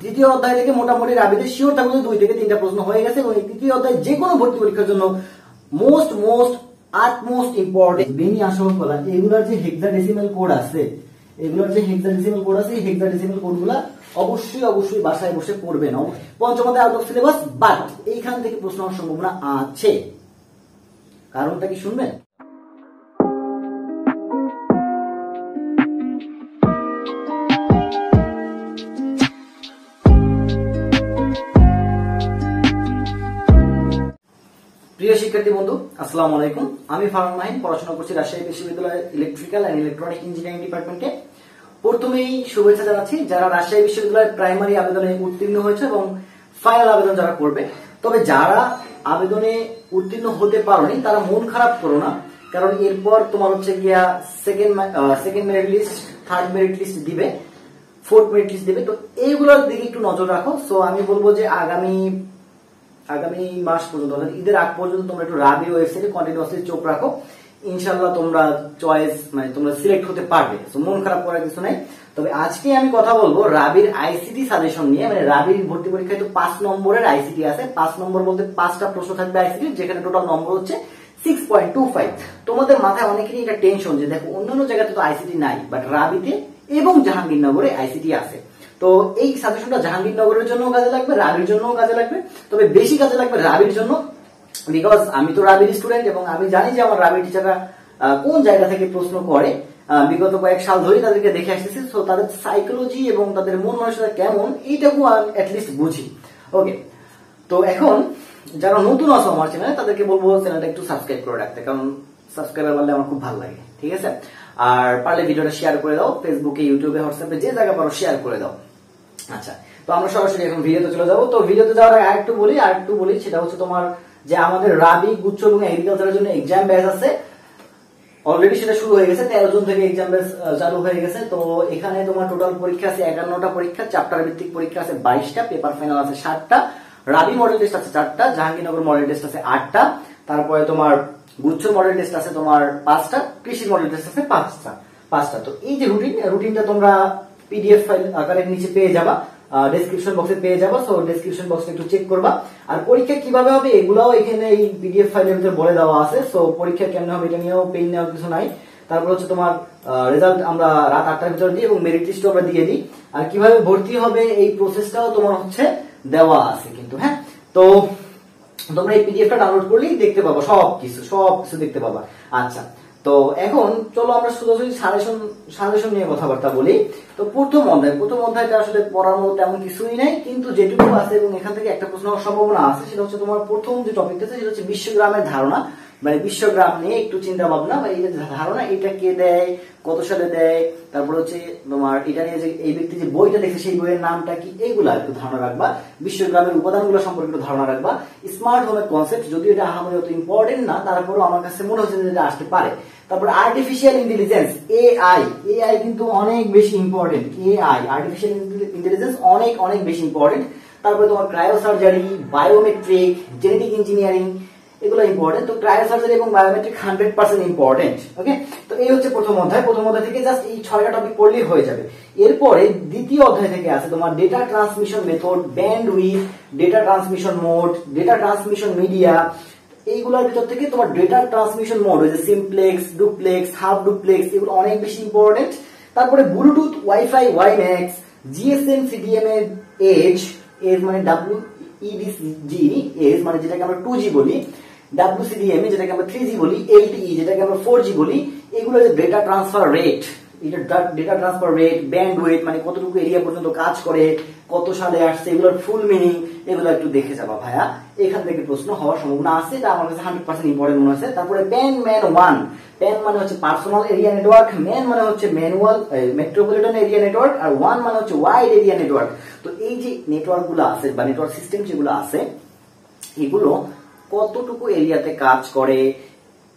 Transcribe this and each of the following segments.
তৃতীয় অধ্যায় থেকে মোটামুটি রাবিতে শিওর থাকবে 2 থেকে 3টা প্রশ্ন হয়ে গেছে এবং এই তৃতীয় অধ্যায় যে কোনো ভর্তি পরীক্ষার জন্য মোস্ট আটমোস্ট ইম্পর্টেন্ট বেনি আসল বলা এগুলোর যে হেক্সাডেসিমাল কোড আছে এই হেক্সাডেসিমাল কোডগুলো অবশ্যই বাসায় বসে পড়বেন। পঞ্চম অধ্যায় আউট অফ সিলেবাস, বাট এইখান থেকে প্রশ্ন হওয়ার সম্ভাবনা আছে। কারণটা কি শুনবেন? প্রিয় শিক্ষার্থী বন্ধু, আসসালামু আলাইকুম। আমি ফারুক মাহিন, পড়াশোনা করছি রাজশাহী বিশ্ববিদ্যালয়ের ইলেকট্রিক্যাল এন্ড ইলেকট্রনিক ইঞ্জিনিয়ারিং ডিপার্টমেন্টে। প্রথমেই শুভেচ্ছা জানাচ্ছি যারা রাজশাহী বিশ্ববিদ্যালয়ের প্রাইমারি আবেদনে উত্তীর্ণ হয়েছে এবং ফাইনাল আবেদন যারা করবে। তবে যারা আবেদনে উত্তীর্ণ হতে পারোনি তারা মন খারাপ করো না, কারণ এরপর তোমার হচ্ছে গিয়া second merit list, third merit list দিবে, ফোর্থ মেরিট লিস্ট দিবে। তো এইগুলোর দিকে একটু নজর রাখো। সো আমি বলবো যে আগামী মাস পর্যন্ত, ঈদের আগ পর্যন্ত তোমরা একটু রাবি ওয়েবসাইটে কন্টিনিউয়াসলি চোখ রাখো। ইনশাআল্লাহ তোমরা চয়েস তোমরা সিলেক্ট হতে পারবে। সো মন খারাপ করার কিছু নাই। তবে আজকে আমি কথা বলবো রাবির আইসিটি সাজেশন নিয়ে। রাবির ভর্তি পরীক্ষায় তো 5 নম্বরের আইসিটি আছে। 5 নম্বর বলতে 5টা প্রশ্ন থাকবে আইসিটি, যেখানে টোটাল নম্বর হচ্ছে 6.25। তোমাদের মাথায় অনেকেরই এটা টেনশন যে দেখো অন্যান্য জায়গাতে তো আইসিটি নাই, বাট রাবিতে এবং জাহাঙ্গীরনগরে আইসিটি আছে। তো এই সাজেশনটা জাহাঙ্গীরনগরের জন্য কাজে লাগবে, রাবির জন্য কাজে লাগবে। তবে বেশি কাজে লাগবে রাবির জন্য, বিকজ আমি তো রাবির স্টুডেন্ট এবং আমি জানি যে আমার রাবির টিচাররা কোন জায়গা থেকে প্রশ্ন করে। বিগত কয়েক সাল ধরে তাদেরকে দেখে আসতেছি। তো তাদের সাইকোলজি এবং তাদের মন মানসিকতা কেমন এইটাকে অ্যাটলিস্ট বুঝি। ওকে, তো এখন যারা নতুন আছো আমার চ্যানেলে তাদেরকে বলবো চ্যানেলটা একটু সাবস্ক্রাইব করে রাখতে, কারণ সাবস্ক্রাইবার বাড়লে আমার খুব ভালো লাগে। ঠিক আছে, আর পারলে ভিডিওটা শেয়ার করে দাও, ফেসবুকে, ইউটিউবে, হোয়াটসঅ্যাপে যে জায়গা পারো শেয়ার করে দাও। আচ্ছা, তো আমরা সরাসরি এখন ভিডিওতে চলে যাবো। তো ভিডিওতে যাওয়ার আগে আরেকটু বলি, সেটা হচ্ছে তোমার যে আমাদের রাবি, গুচ্ছ এবং এগ্রিকালচারের জন্য এক্সাম ব্যাচ আছে। অলরেডি সেটা শুরু হয়ে গেছে, 13 জন থেকে এক্সাম ব্যাচ চালু হয়ে গেছে। তো এখানে তোমার টোটাল পরীক্ষা আছে 51টা পরীক্ষা, চ্যাপ্টার ভিত্তিক পরীক্ষা আছে 22টা, পেপার ফাইনাল আছে 7টা, রাবি মডেল টেস্ট আছে 4টা, জাহাঙ্গীরনগর মডেল টেস্ট আছে 8টা, তারপরে তোমার গুচ্ছ মডেল টেস্ট আছে তোমার 5টা, কৃষি মডেল টেস্ট আছে 5টা। তো এই যে রুটিনটা তোমরা পিডিএফ ফাইল আকারে নিচে পেয়ে যাবা, ডেসক্রিপশন বক্সে পেয়ে যাবো। সো ডেসক্রিপশন বক্সে একটু চেক করবা। আর পরীক্ষা কিভাবে হবে এগুলাও এখানে এই পিডিএফ ফাইলের ভিতরে বলে দেওয়া আছে। সো পরীক্ষা কেমন হবে এটা নিয়েও পেন নেওয়ার কিছু নাই। তারপর হচ্ছে তোমার রেজাল্ট আমরা রাত 8টার ভিতরে দিই এবং মেরিট লিস্টও আমরা দিয়ে দিই। আর কিভাবে ভর্তি হবে এই প্রসেসটাও তোমার হচ্ছে দেওয়া আছে কিন্তু। হ্যাঁ, তো তোমরা এই পিডিএফটা ডাউনলোড করলেই দেখতে পাবা, সবকিছু দেখতে পাবা। আচ্ছা, তো এখন চলো আমরা সোজাসুজি সাজেশন নিয়ে কথাবার্তা বলি। তো প্রথম অধ্যায়টা আসলে পড়ার মতো তেমন কিছুই নাই, কিন্তু যেটুকু আছে এবং এখান থেকে একটা প্রশ্ন হওয়ার সম্ভাবনা আছে, সেটা হচ্ছে তোমার প্রথম যে টপিকটা আছে সেটা হচ্ছে বিশ্বগ্রামের ধারণা। বিশ্বগ্রাম নিয়ে একটু চিন্তা ভাবনা বা এই যে ধারণা, এটা কে দেয়, কত সালে দেয়, তারপর হচ্ছে তোমার এটা নিয়ে যে এই ব্যক্তি যে বইটা দেখে সেই বইয়ের নামটা কি, এইগুলা একটু ধারণা রাখবা। বিশ্বগ্রামের উপাদানগুলো সম্পর্কে একটু ধারণা রাখবা। স্মার্ট হোমের কনসেপ্ট, যদিও এটা আমাদের অত ইম্পর্টেন্ট না, তারপরেও আমার কাছে মনে হচ্ছে যে এটা আসতে পারে। তারপর আর্টিফিশিয়াল ইন্টেলিজেন্স, এআই কিন্তু অনেক বেশি ইম্পর্টেন্ট। আর্টিফিশিয়াল ইন্টেলিজেন্স অনেক বেশি ইম্পর্টেন্ট। তারপরে তোমার ক্রায়োসার্জারি, বায়োমেট্রিক, জেনেটিক ইঞ্জিনিয়ারিং, এগুলো ইম্পর্টেন্ট। তো ক্রায়োসার্জারি এবং বায়োমেট্রিক 100% ইম্পর্টেন্ট। ওকে, তো এই হচ্ছে প্রথম অধ্যায় থেকে জাস্ট এই 6টা টপিক পড়লেই হয়ে যাবে। এরপরে দ্বিতীয় অধ্যায় থেকে আছে তোমার data transmission method, bandwidth, data transmission mode, data transmission media. এইগুলোর ভিতর থেকে তোমার ডেটা ট্রান্সমিশন মোড, ওই যে সিমপ্লেক্স, ডুপ্লেক্স, হাফ ডুপ্লেক্স, এগুলো অনেক বেশি ইম্পর্টেন্ট। তারপরে Bluetooth, wifi, WiMAX, GSM, CDM এর এজ মানে WEDG এজ মানে যেটাকে আমরা 2G বলি, WCDMA যেটাকে আমরা 3G বলি, LTE যেটাকে আমরা 4G বলি। এগুলো যে ডেটা ট্রান্সফার রেট, ব্যান্ডউইথ মানে কতটুকু এরিয়া পর্যন্ত কাজ করে, কত সালে আসছে, এগুলোর ফুল মিনিং এগুলো একটু দেখে যাবা ভাইয়া। এখান থেকে প্রশ্ন হওয়ার সম্ভাবনা আছে, এটা আমার কাছে 100% ইম্পর্টেন্ট মনে হচ্ছে। তারপরে প্যান মানে হচ্ছে পার্সোনাল এরিয়া নেটওয়ার্ক, ম্যান মানে হচ্ছে ম্যানুয়াল মেট্রোপলিটন এরিয়া নেটওয়ার্ক, আর ওয়ান মানে হচ্ছে ওয়াইড এরিয়া নেটওয়ার্ক। তো এই যে নেটওয়ার্ক গুলো আছে বা নেটওয়ার্ক সিস্টেম যেগুলো আছে, এগুলো কতটুকু এরিয়াতে কাজ করে,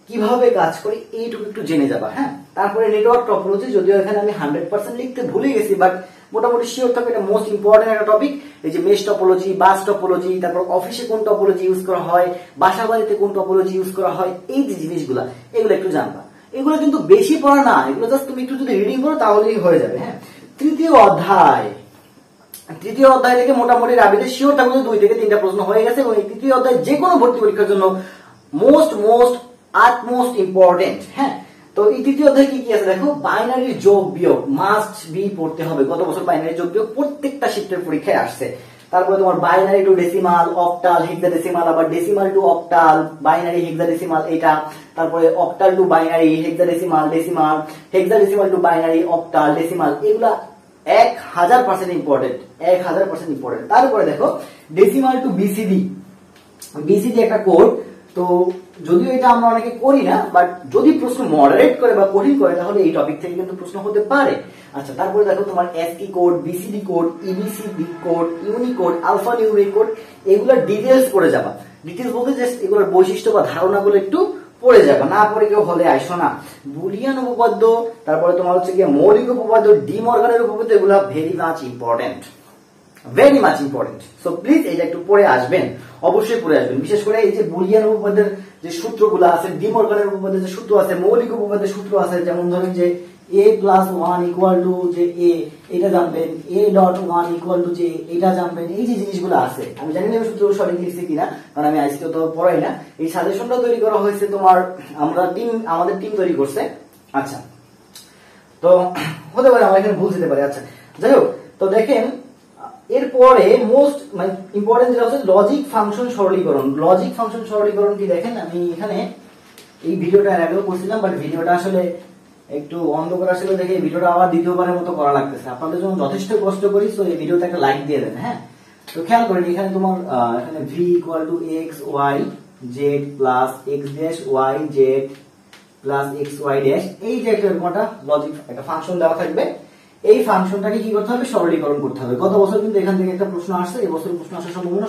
কিভাবে কাজ করে, এইটুকু একটু জেনে যাবা। হ্যাঁ, তারপরে নেটওয়ার্ক টপোলজি, যদিও এখানে আমি 100% লিখতে ভুলে গেছি, বাট মোটামুটি শিওর থাকবে এটা মোস্ট ইম্পর্টেন্ট একটা টপিক। এই যে মেশ টপোলজি, বাস টপোলজি, তারপর অফিসে কোন টপোলজি ইউজ করা হয়, বাসা বাড়িতে কোন টপোলজি ইউজ করা হয়, এই যে জিনিসগুলা এগুলো একটু জানবা। এগুলো কিন্তু বেশি পড়া না, এগুলো জাস্ট তুমি একটু যদি রিডিং করো তাহলেই হয়ে যাবে। হ্যাঁ, তৃতীয় অধ্যায় তৃতীয় অধ্যায় থেকে মোটামুটি রাবিতে শিওর থাকবে 2 থেকে 3টা প্রশ্ন হয়ে গেছে এবং এই তৃতীয় অধ্যায় যে কোনো ভর্তি পরীক্ষার জন্য মোস্ট আটমোস্ট ইম্পর্টেন্ট। হ্যাঁ, তো এই তৃতীয় অধ্যায় কি কি আছে দেখো, বাইনারি যোগ বিয়োগ মাস্ট বি পড়তে হবে। গত বছর বাইনারি যোগ বিয়োগ প্রত্যেকটা শিফটের পরীক্ষায় আসছে। তারপরে তোমার binary to decimal, octal, hexadecimal, আবার decimal to octal, binary hexadecimal এটা, তারপরে octal to binary, hexadecimal, decimal, hexadecimal to binary, octal, decimal, এগুলা 1000% ইম্পর্টেন্ট, 1000% ইম্পর্টেন্ট। তারপরে দেখো ডেসিমাল টু বিসিডি, বিসিডি একটা কোড, তো যদিও এটা আমরা অনেকে করি না, বাট যদি প্রশ্ন মডারেট করে বা কঠিন করে তাহলে এই টপিক থেকে কিন্তু প্রশ্ন হতে পারে। আচ্ছা, তারপরে দেখো তোমার ASCII code, BCD code, EBCDIC code, Unicode, alphanumeric code, এগুলোর ডিটেইলস পড়ে যাবা। ডিটেইলস বলতে জাস্ট এগুলোর বৈশিষ্ট্য বা ধারণাগুলো একটু পড়ে যাবে, না পড়ে কেউ হলে আইসো না। বুলিয়ান উপপাদ্য, তারপরে তোমার হচ্ছে গিয়ে মৌলিক উপপাদ্য, ডি মর্গানের উপপাদ্য, এগুলো very much important, very much important. So please এটা একটু পড়ে আসবেন, অবশ্যই পড়ে আসবেন। বিশেষ করে এই যে বুলিয়ান উপপাদ্যের যে সূত্রগুলো আছে, ডি মর্গানের উপপাদ্যের যে সূত্র আছে, মৌলিক উপপাদ্যের সূত্র আছে, যেমন ধরেন যে a+1 = যে a, এটা জানবেন, a.1 = যে এটা জানবেন, এই যে জিনিসগুলো আছে। আমি জানি না আমি সূত্র সঠিক লিখছি কিনা, কারণ আমি আইসিটি তো পড়াই না। এই সাজেশনটা তৈরি করা হয়েছে তোমার আমাদের টিম তৈরি করছে। আচ্ছা, তো হতে পারে আমরা এখানে ভুল দিতে পারি। আচ্ছা, যাই হোক, তো দেখেন এরপরে মোস্ট মানে ইম্পর্টেন্ট যেটা হচ্ছে লজিক ফাংশন সরলীকরণ। লজিক ফাংশন সরলীকরণ কি দেখেন, আমি এখানে এই ভিডিওটা আগেও করছিলাম, বাট ভিডিওটা আসলে একটু অন্ধকার আসলে দেখে ভিডিওটা আবার দ্বিতীয়বারের মতো করা লাগতেছে। আপনাদের জন্য যথেষ্ট কষ্ট করি, তো এই ভিডিওতে একটা লাইক দিয়ে দেন। হ্যাঁ, তো খেয়াল করেন এখানে তোমার এখানে v = x y z plus x dash y z plus x y dash, এই যে একটা লজিক একটা ফাংশন দেওয়া থাকবে। এই ফাংশনটাকে কি করতে হবে, সরলীকরণ করতে হবে। গত বছর কিন্তু এখান থেকে একটা প্রশ্ন আসছে, এই বছর প্রশ্ন আসার সম্ভাবনা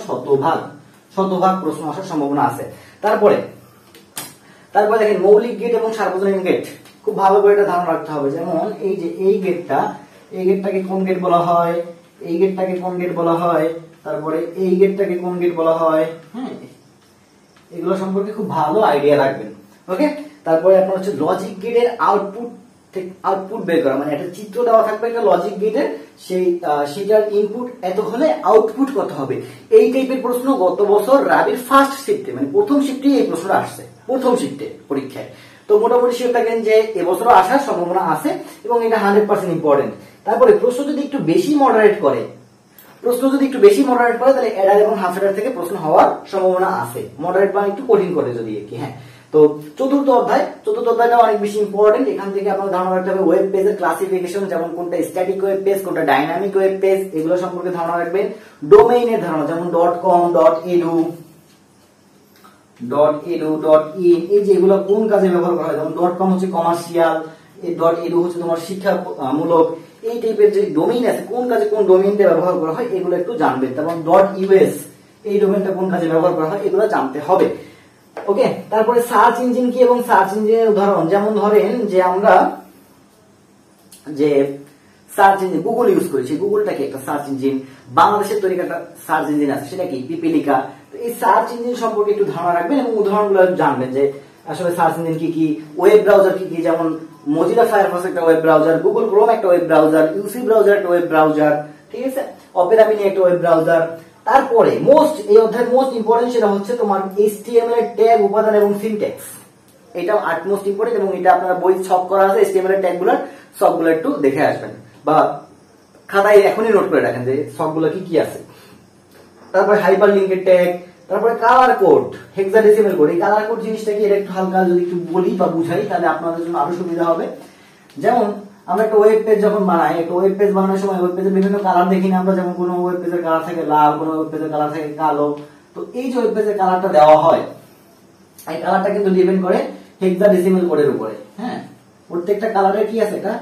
শতভাগ প্রশ্ন আসার সম্ভাবনা আছে। তারপরে দেখেন মৌলিক গেট এবং সার্বজনীন গেট, খুব ভালো করে এটা ধারণা রাখতে হবে। যেমন এই যে এই গেটটাকে কোন গেট বলা হয়, এই গেটটাকে কোন গেট বলা হয়, তারপরে এই গেটটাকে কোন গেট বলা হয়। হ্যাঁ, এগুলো সম্পর্কে খুব ভালো আইডিয়া রাখবেন। ওকে, তারপরে আপনার হচ্ছে লজিক গেটের আউটপুট বের করা, মানে একটা চিত্র দেওয়া থাকবে একটা লজিক গেটের, সেটার ইনপুট এত হলে আউটপুট কত হবে। এই টাইপের প্রশ্ন গত বছর রাবির ফার্স্ট শিফটে মানে প্রথম শিফটে এই প্রশ্নটা আসছে, প্রথম শিফটে পরীক্ষায়। তো মোটামুটি শিওর থাকেন যে এবছরও আসার সম্ভাবনা আছে এবং এটা 100% ইম্পর্টেন্ট। তারপরে প্রশ্ন যদি একটু বেশি মডারেট করে তাহলে এডার এবং হাফ এডার থেকে প্রশ্ন হওয়ার সম্ভাবনা আছে, মডারেট বা একটু কঠিন করে যদি আর কি। হ্যাঁ, তো চতুর্থ অধ্যায়টা অনেক বেশি ইম্পর্টেন্ট। এখান থেকে আপনার ধারণা রাখতে হবে ওয়েব পেজের ক্লাসিফিকেশন, যেমন কোনটা স্ট্যাটিক ওয়েব পেজ, কোনটা ডাইনামিক ওয়েব পেজ, এগুলো সম্পর্কে ধারণা রাখবেন। ডোমেইনের ধারণা, যেমন .com, .edu, .in, এই যে এগুলো কোন কাজে ব্যবহার করা হয়। যেমন .com হচ্ছে কমার্শিয়াল, এই .edu হচ্ছে তোমার শিক্ষামূলক। এই টাইপের যে ডোমেইন আছে, কোন কাজে কোন ডোমেইনটা ব্যবহার করা হয় এগুলো একটু জানবেন। যেমন .us, এই ডোমেইনটা কোন কাজে ব্যবহার করা হয় এগুলো জানতে হবে। ওকে, তারপরে সার্চ ইঞ্জিন কি এবং সার্চ ইঞ্জিনের উদাহরণ, যেমন ধরেন যে আমরা যে সার্চ ইঞ্জিন গুগল ইউজ করি, সেই গুগলটাকে একটা সার্চ ইঞ্জিন। বাংলাদেশের তৈরি একটা সার্চ ইঞ্জিন আছে, সেটা কি পিপিলিকা। তো এই সার্চ ইঞ্জিন সম্পর্কে একটু ধারণা রাখবেন এবং উদাহরণগুলো জানবেন যে আসলে সার্চ ইঞ্জিন কি কি, ওয়েব ব্রাউজার কি কি, যেমন মজিলা ফায়ারফক্স একটা ওয়েব ব্রাউজার, গুগল ক্রোম একটা ওয়েব ব্রাউজার, ইউসি ব্রাউজার একটা ওয়েব ব্রাউজার, ঠিক আছে, অপেরা মিনি একটা ওয়েব ব্রাউজার। তারপরে এই অধ্যায়ের মোস্ট ইম্পর্টেন্ট সেটা হচ্ছে তোমার HTML এর ট্যাগ, উপাদান এবং সিনট্যাক্স। এটা আটমোস্ট ইম্পর্টেন্ট এবং এটা আপনারা বই ছক করা আছে, HTML এর ট্যাগগুলো সবগুলো একটু দেখে আসবেন বা খাতায় এখনই নোট করে রাখেন যে সবগুলো কি কি আছে। তারপরে হাইপার লিঙ্কের ট্যাগ, তারপরে কালার কোড, হেক্সাডেসিমাল কোড। এই কালার কোড জিনিসটা কি এটা একটু হালকা যদি একটু বলি বা বুঝাই তাহলে আপনাদের জন্য আরো সুবিধা হবে। যেমন আমরা একটা ওয়েব পেজ যখন বানাই, একটা ওয়েব পেজ বানানোর সময় ওয়েব পেজের বিভিন্ন কালার দেখি না আমরা, যেমন কোনো ওয়েব পেজের কালার থাকে লাল, কোনো ওয়েব পেজের কালার থাকে কালো। তো এই যে ওয়েব পেজের কালারটা দেওয়া হয়, এই কালারটা কিন্তু ডিপেন্ড করে হেক্সাডেসিমাল কোডের উপরে। হ্যাঁ, প্রত্যেকটা কালারের কি আছে, একটা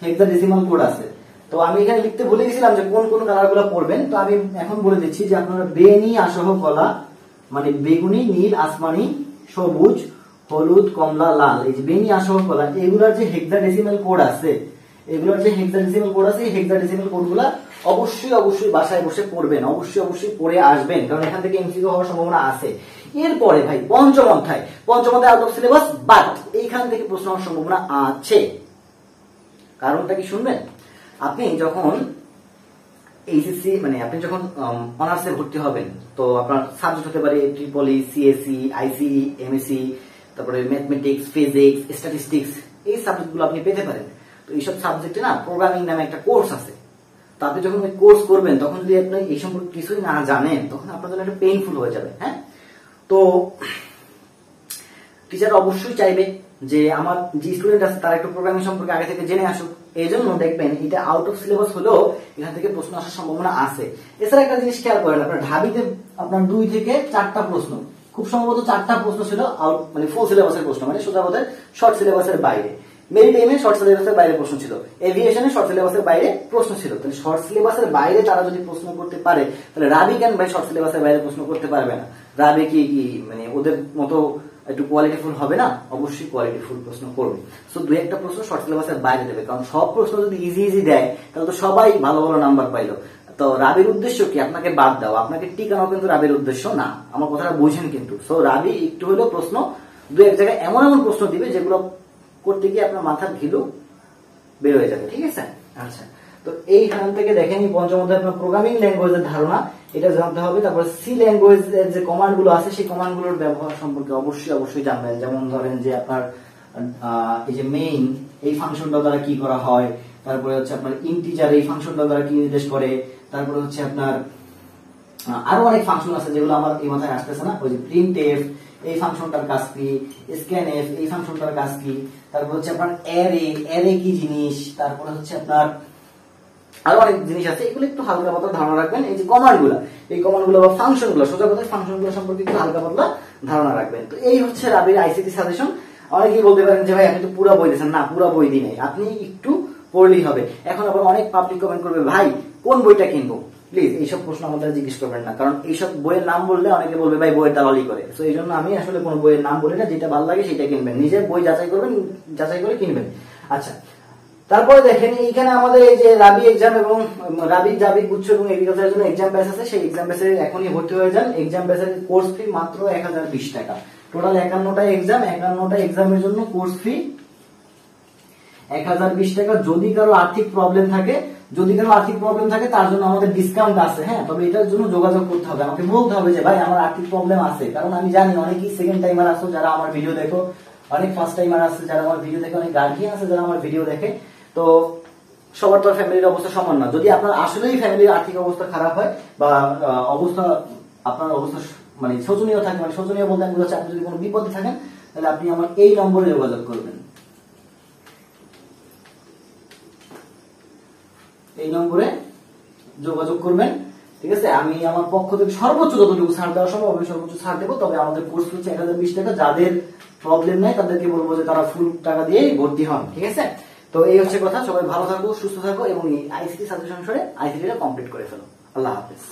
হেক্সাডেসিমাল কোড আছে। তো আমি এখানে লিখতে ভুলে গেছিলাম যে কোন কোন কালারগুলো পড়বেন, তো আমি এখন বলে দিচ্ছি যে আপনারা বেনি আসহ কলা, মানে বেগুনি, নীল, আসমানি, সবুজ, হলুদ, কমলা, লাল, এই যে বেনি আসহ কলা, এগুলোর যে হেক্সাডেসিমাল কোড আছে, এই হেক্সাডেসিমাল কোডগুলা অবশ্যই বাসায় বসে পড়বেন, অবশ্যই পড়ে আসবেন, কারণ এখান থেকে এমসিকিউ হওয়ার সম্ভাবনা আছে। এরপরে ভাই পঞ্চম অধ্যায় আউট অফ সিলেবাস, বাট এইখান থেকে প্রশ্ন হওয়ার সম্ভাবনা আছে। কারণটা কি শুনবেন? আপনি যখন এইচএসসি মানে আপনি যখন অনার্সে ভর্তি হবেন তো আপনার সাবজেক্ট হতে পারে ট্রিপলি, সিএসসি, আইসিই, এমএসসি, তারপরে ম্যাথমেটিক্স, ফিজিক্স, স্ট্যাটিস্টিক্স, এই সাবজেক্টগুলো আপনি পেতে পারেন। তো এইসব সাবজেক্টে না প্রোগ্রামিং নামে একটা কোর্স আছে। তো আপনি যখন ওই কোর্স করবেন তখন যদি আপনি এই সম্পর্কে কিছুই না জানেন তখন আপনার জন্য একটা পেইনফুল হয়ে যাবে। হ্যাঁ, তো টিচার অবশ্যই চাইবে যে আমার যে স্টুডেন্ট আছে তারা একটু প্রোগ্রামিং সম্পর্কে আগে থেকে জেনে আসুক। এই জন্য দেখবেন এটা আউট অফ সিলেবাস হলেও এখান থেকে প্রশ্ন আসার সম্ভাবনা আছে। এছাড়া একটা জিনিস খেয়াল করেন, আপনার ঢাবিতে আপনার 2 থেকে 4টা প্রশ্ন, খুব সম্ভবত 4টা প্রশ্ন ছিল আউট মানে ফুল সিলেবাসের প্রশ্ন, মানে সোজা কথায় শর্ট সিলেবাসের বাইরে। মেরিটাইমে শর্ট সিলেবাসের বাইরে প্রশ্ন ছিল, এভিয়েশনে শর্ট সিলেবাসের বাইরে প্রশ্ন ছিল। তাহলে শর্ট সিলেবাসের বাইরে তারা যদি প্রশ্ন করতে পারে তাহলে রাবি কেন ভাই শর্ট সিলেবাসের বাইরে প্রশ্ন করতে পারবে না? রাবি কি মানে ওদের মতো একটু কোয়ালিটিফুল হবে না? অবশ্যই কোয়ালিটিফুল প্রশ্ন করবে। সো 2-1টা প্রশ্ন শর্ট সিলেবাসের বাইরে দেবে, কারণ সব প্রশ্ন যদি ইজি দেয় তাহলে তো সবাই ভালো ভালো নাম্বার পাইলো। তো রাবির উদ্দেশ্য কি? আপনাকে বাদ দাও, আপনাকে টিকানো কিন্তু রাবির উদ্দেশ্য না। আমার কথাটা বুঝেন কিন্তু। সো রাবি একটু হলেও প্রশ্ন 2-1 জায়গায় এমন এমন প্রশ্ন দিবে যেগুলো করতে গিয়ে আপনার মাথার ঘিলু বের হয়ে যাবে। ঠিক আছে? আচ্ছা, তো এইখান থেকে দেখেন পঞ্চম অধ্যায়ে আপনার প্রোগ্রামিং ল্যাঙ্গুয়েজের ধারণা এটা জানতে হবে। তারপরে সি ল্যাঙ্গুয়েজের যে কমান্ড গুলো আছে সেই কমান্ড গুলোর ব্যবহার সম্পর্কে অবশ্যই জানবেন। যেমন ধরেন যে আপনার এই যে মেইন এই ফাংশনটা দ্বারা কি করা হয়, তারপরে হচ্ছে আপনার ইন্টিজার এই ফাংশনটা দ্বারা কি নির্দেশ করে, তারপরে হচ্ছে আপনার আরো অনেক ফাংশন আছে যেগুলো আমার এই মাথায় আসতেছে না। ওই যে প্রিন্টএফ এই ফাংশনটার কাজ কি, স্ক্যানএফ এই ফাংশনটার কাজ কি, তারপর হচ্ছে আপনার অ্যারে কি জিনিস, তারপরে হচ্ছে আপনার আরো অনেক জিনিস আছে। এগুলো একটু হালকা পাতলা ধারণা রাখবেন। এই যে কমান্ডগুলো, এই কমান্ডগুলো বা ফাংশনগুলো, সোজা কথায় ফাংশনগুলো সম্পর্কে একটু হালকা পাতলা ধারণা রাখবেন। তো এই হচ্ছে রাবির আইসিটি সাজেশন। অনেকেই বলতে পারেন যে ভাই আপনি তো পুরো বই দিয়েছেন। না, পুরো বই দিই নাই, আপনি একটু পড়লেই হবে। এখন আবার অনেক পাবলিক কমেন্ট করবে, ভাই কোন বইটা কিনবো? প্লিজ এইসব প্রশ্ন আমাদের জিজ্ঞেস করবেন না, কারণ এইসব বইয়ের নাম বললে অনেকে বলবে ভাই বইয়ের দালালি করে। তো এই জন্য আমি আসলে কোনো বইয়ের নাম বলি না, যেটা ভালো লাগে সেটা কিনবেন, নিজের বই যাচাই করবেন, যাচাই করে কিনবেন। আচ্ছা, তারপরে দেখেন এইখানে আমাদের এই যে রাবি এক্সাম এবং রাবি জাবির গুচ্ছ এবং এগ্রিকালচারের জন্য এক্সাম ব্যাচ আছে। সেই এক্সাম ব্যাচে এখনই ভর্তি হয়ে যান। এক্সাম ব্যাচের কোর্স ফি মাত্র 1020 টাকা। টোটাল 51টা এক্সাম, 51টা এক্সামের জন্য কোর্স ফি 1020 টাকা। যদি কারো আর্থিক প্রবলেম থাকে তার জন্য আমাদের ডিসকাউন্ট আছে। হ্যাঁ, তবে এটার জন্য যোগাযোগ করতে হবে, আমাকে বলতে হবে যে ভাই আমার আর্থিক প্রবলেম আছে। কারণ আমি জানি অনেকেই সেকেন্ড টাইমার আছো যারা আমার ভিডিও দেখো, অনেক ফার্স্ট টাইমার আছে যারা আমার ভিডিও দেখে, অনেক গার্ডিয়ান আছে যারা আমার ভিডিও দেখে। তো সবার তো ফ্যামিলির অবস্থা সমান না। যদি আপনার আসলেই ফ্যামিলির আর্থিক অবস্থা খারাপ হয় বা আপনার অবস্থা মানে শোচনীয় থাকে, মানে শোচনীয় বলতে আমি বলছি আপনি যদি কোনো বিপদে থাকেন তাহলে আপনি আমার এই নম্বরে যোগাযোগ করবেন, এই নম্বরে যোগাযোগ করবেন। ঠিক আছে? আমি আমার পক্ষ থেকে সর্বোচ্চ যতটুকু ছাড় দেওয়া সম্ভব আমি সর্বোচ্চ ছাড় দেবো। তবে আমাদের কোর্স হচ্ছে 1020 টাকা। যাদের প্রবলেম নাই তাদেরকে বলবো যে তারা ফুল টাকা দিয়ে ভর্তি হন। ঠিক আছে? তো এই হচ্ছে কথা। সবাই ভালো থাকো, সুস্থ থাকো এবং এই আইসিটি সাজেশন অনুসারে আইসিটিটা কমপ্লিট করে ফেলো। আল্লাহ হাফেজ।